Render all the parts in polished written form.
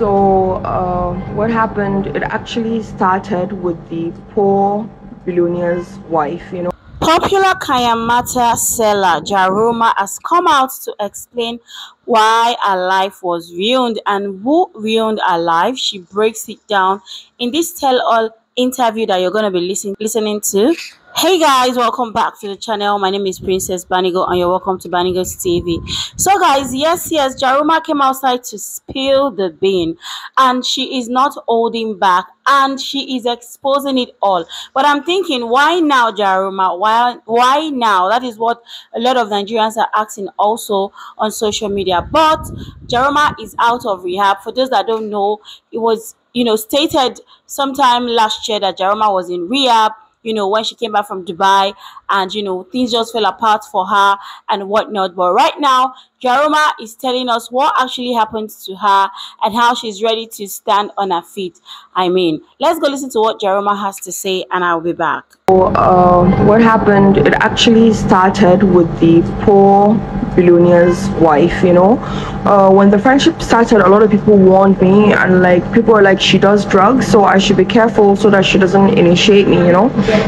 What happened, it actually started with the poor billionaire's wife. Popular Kayamata seller Jaruma has come out to explain why her life was ruined and who ruined her life. She breaks it down in this tell-all interview that you're going to be listening to. Hey guys, welcome back to the channel. My name is Princess Banigo and you're welcome to Banigo's TV. So guys, yes, Jaruma came outside to spill the bean and she is not holding back and she is exposing it all. But I'm thinking, why now, Jaruma? Why now? That is what a lot of Nigerians are asking also on social media. But Jaruma is out of rehab. For those that don't know, it was stated sometime last year that Jaruma was in rehab, when she came back from Dubai, and things just fell apart for her and whatnot. But right now, Jaruma is telling us what actually happened to her and how she's ready to stand on her feet. I mean, let's go listen to what Jaruma has to say, and I'll be back. What happened, it actually started with the poor billionaire's wife. When the friendship started, a lot of people warned me, and people were like, she does drugs, so I should be careful so that she doesn't initiate me.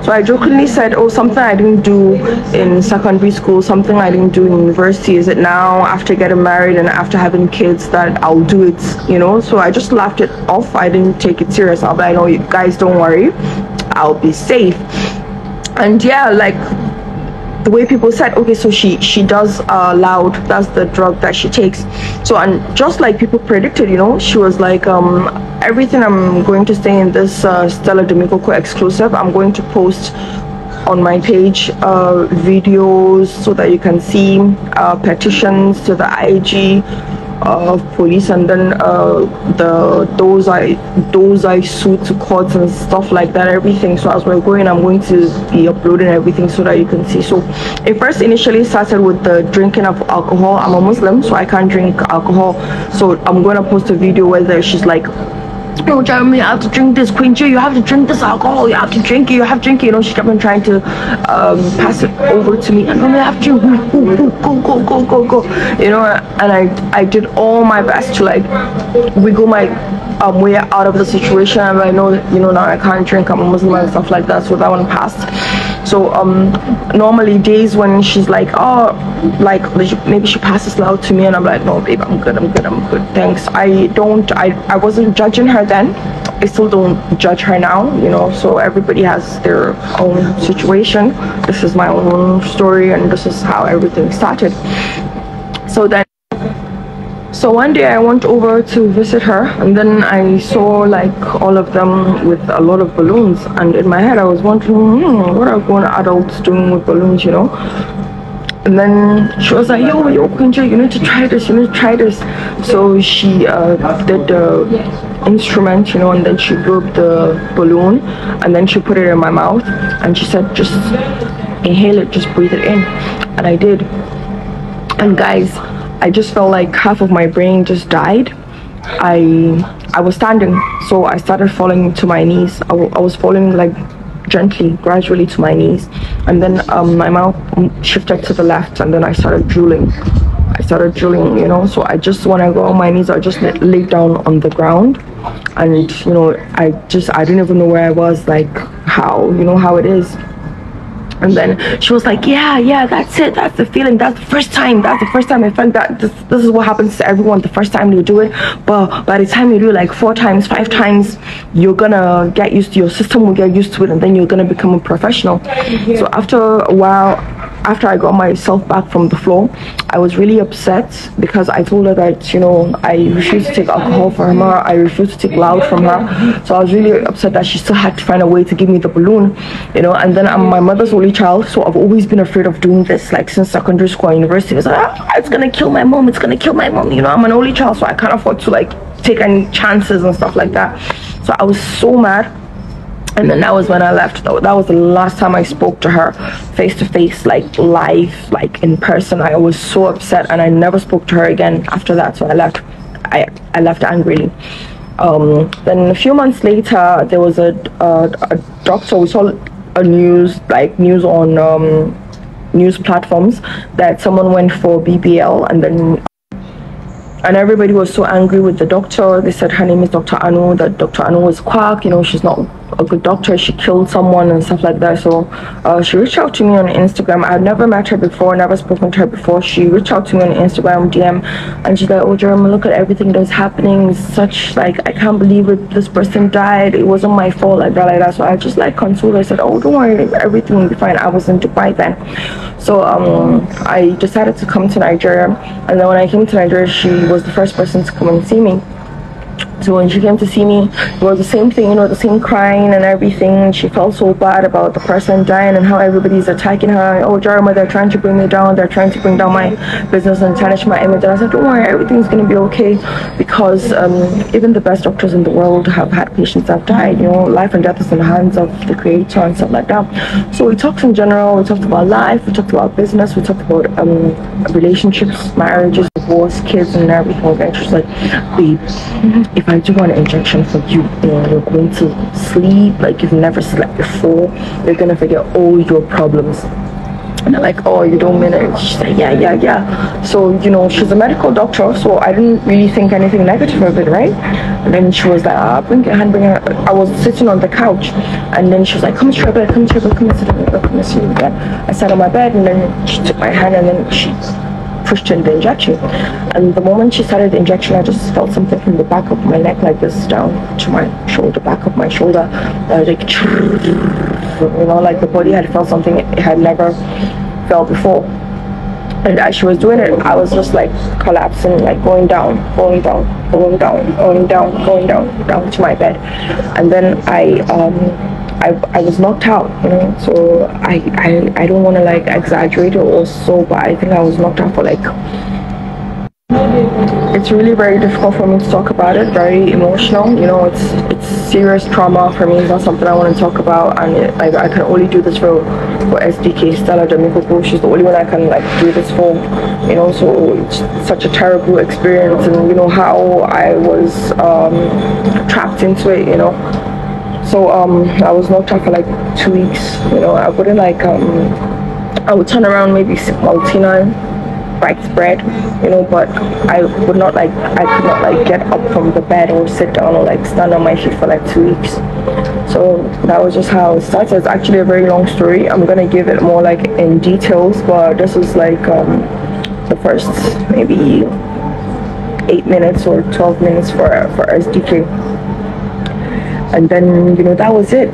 So I jokingly said, oh, something I didn't do in secondary school, something I didn't do in university, is it now after getting married and after having kids that I'll do it? So I just laughed it off. I didn't take it serious. I'll be like, no, you guys, don't worry, I'll be safe. And yeah, the way people said, okay, so she does loud, that's the drug that she takes. So, and just like people predicted, she was like, everything I'm going to say in this Stella Demikoko exclusive, I'm going to post on my page videos so that you can see petitions to the IG of police, and then those I sued to courts and stuff like that, everything. So as we're going, I'm going to be uploading everything so that you can see. So it first initially started with the drinking of alcohol. I'm a Muslim, so I can't drink alcohol, so I'm going to post a video where she's like, no, Jeremy, you have to drink this, Queen J, you have to drink this alcohol, you have to drink it, she kept on trying to pass it over to me, and I have to go, and I did all my best to wiggle my way out of the situation. And I know, now I can't drink, I'm a Muslim and stuff like that, so that one passed. So normally days when she's like, oh, maybe she passes loud to me, and I'm like, no babe, I'm good, thanks. I wasn't judging her then. I still don't judge her now, so everybody has their own situation. This is my own story, and this is how everything started. So one day I went over to visit her, and then I saw all of them with a lot of balloons, and in my head I was wondering, what are grown adults doing with balloons, And then she was like, yo, Kunja, you need to try this, So she did the instrument, and then she blew up the balloon, and then she put it in my mouth, and she said, just inhale it, just breathe it in. And I did. And guys, I just felt like half of my brain just died. I was standing, so I started falling to my knees. I was falling gently, gradually to my knees, and then my mouth shifted to the left, and then I started drooling, so I just, when I go on my knees, I just lay down on the ground, and I didn't even know where I was, how it is. And then she was like, yeah, that's it, that's the feeling, that's the first time I felt that. This is what happens to everyone the first time you do it, but by the time you do it 4 times, 5 times, you're gonna get used to, your system will get used to it, and then you're gonna become a professional. So after a while, after I got myself back from the floor, I was really upset because I told her that, I refused to take alcohol from her, I refused to take loud from her. So I was really upset that she still had to find a way to give me the balloon, and then I'm my mother's only child, so I've always been afraid of doing this, since secondary school and university. It's it's gonna kill my mom, I'm an only child, so I can't afford to take any chances and stuff like that. So I was so mad. And then that was when I left. That was the last time I spoke to her face to face, live, in person. I was so upset, and I never spoke to her again after that. So I left. I left angrily. Then a few months later, there was a doctor. We saw a news on news platforms that someone went for BBL, and then and everybody was so angry with the doctor. They said her name is Dr. Anu, that Dr. Anu was quack, she's not a good doctor, she killed someone and stuff like that. So she reached out to me on Instagram. I had never met her before, never spoken to her before. She reached out to me on Instagram DM, and she's like, oh Jaruma, look at everything that's happening. It's such, like, I can't believe it, this person died, it wasn't my fault, like that. So I just like consoled her. I said, oh, don't worry, everything will be fine. I was in Dubai then. So I decided to come to Nigeria, and then when I came to Nigeria, she was the first person to come and see me. So when she came to see me, it was the same thing, the same crying and everything. She felt so bad about the person dying and how everybody's attacking her. Oh, Jaruma, they're trying to bring me down. They're trying to bring down my business and tarnish my image. And I said, don't worry, everything's going to be okay, because even the best doctors in the world have had patients that have died. Life and death is in the hands of the Creator and stuff like that. So we talked in general. We talked about life. We talked about business. We talked about relationships, marriages, divorce, kids, and everything. And she's like, babe, if I do want an injection for you, you're going to sleep like you've never slept before. You're gonna forget all your problems. And I'm like, oh, you don't mean it? She's like, yeah. So she's a medical doctor, so I didn't really think anything negative of it, right? And then she was like, bring your hand, bring your hand. I was sitting on the couch, and then she was like, come to your bed, come sit on the bed, come sit on the bed. I sat on my bed, and then she took my hand, and then she pushed in the injection. And the moment she started the injection, I just felt something from the back of my neck, like this, down to my shoulder, back of my shoulder. Like, like the body had felt something it had never felt before. And as she was doing it, I was just like collapsing, like going down to my bed. And then I was knocked out, so I don't want to like exaggerate it or so, but I think I was knocked out for like, it's really very difficult for me to talk about it, very emotional, it's serious trauma for me. It's not something I want to talk about, and I can only do this for SDK, Stella Jamiko. She's the only one I can like do this for, so it's such a terrible experience. And how I was trapped into it, So I was knocked out for like 2 weeks. I wouldn't like I would turn around, maybe sip Maltina, break bread, but I could not like get up from the bed or sit down or like stand on my feet for like 2 weeks. So that was just how it started. It's actually a very long story. I'm gonna give it more like in details, but this was like the first maybe 8 minutes or 12 minutes for SDK. And then that was it.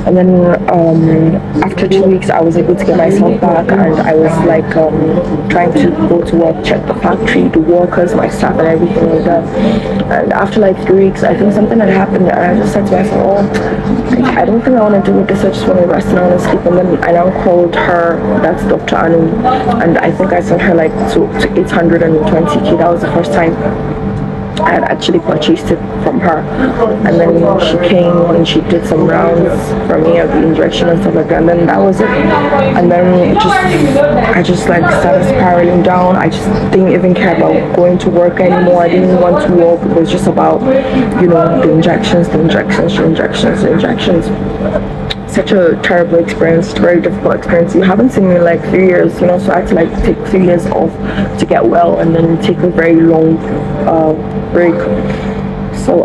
And then after 2 weeks I was able to get myself back, and I was like trying to go to work, check the factory, the workers, my staff and everything like that. And after like 3 weeks, I think something had happened, and I just said to myself, I don't think I want to do this, I just want to rest and I want to sleep. And then I now called her, that's Dr. Anu, and I think I sent her like to 820k. That was the first time I had actually purchased it from her. And then she came and she did some rounds for me of the injection and stuff like that, and then that was it. And then I just like started spiraling down. I just didn't even care about going to work anymore. I didn't want to work. It was just about the injections. Such a terrible experience, very difficult experience. You haven't seen me in like 3 years, so I had to like take 3 years off to get well, and then take a very long break. So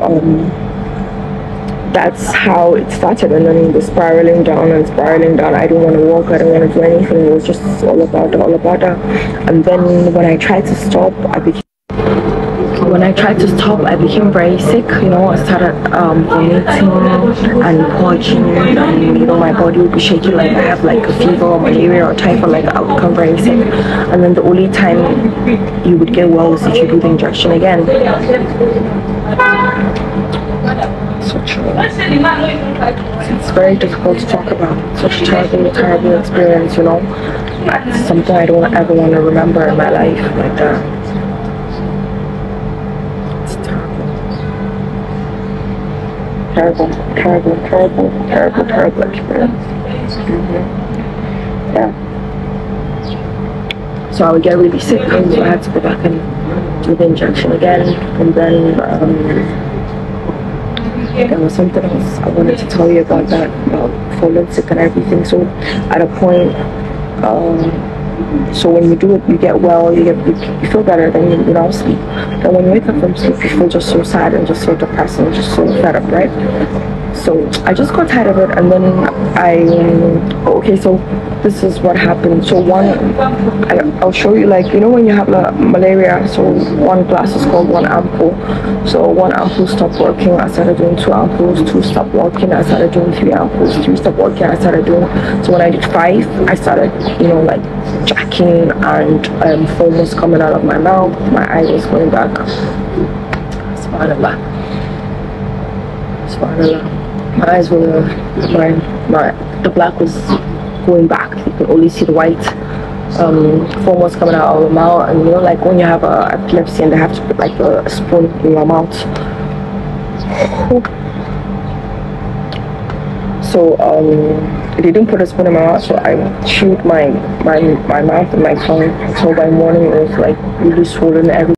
that's how it started. And then the spiraling down. I didn't want to walk, I didn't want to do anything. It was just all about that. And then when I tried to stop, I became very sick. I started vomiting and purging, and my body would be shaking like I have like a fever or malaria or typhoid. Like I would become very sick, and then the only time you would get well is if you do the injection again. It's very difficult to talk about. Such a terrible experience. That's something I don't ever want to remember in my life like that. Terrible experience. Yeah. So I would get really sick, and so I had to go back and do the injection again. And then there was something else I wanted to tell you about that, about falling sick and everything. So at a point, So when you do it, you get well, you feel better, then you don't sleep. Then when you wake up from sleep, you feel just so sad and just so depressed and just so fed up, right? So I just got tired of it, and then okay, so this is what happened. So I'll show you, like, you know, when you have malaria, so one glass is called one ampoule. So one ampoule stopped working, I started doing two ampoules, two stopped working, I started doing three ampoules, three stopped working, I started doing, so when I did five, I started, you know, like jacking, and foam was coming out of my mouth, my eye was going back. Subhanallah. My eyes were, the black was going back. You could only see the white. Foam was coming out of my mouth, and you know, like when you have epilepsy and they have to put like a spoon in your mouth. So they didn't put a spoon in my mouth, so I chewed my mouth and my tongue. So by morning it was like really swollen everywhere.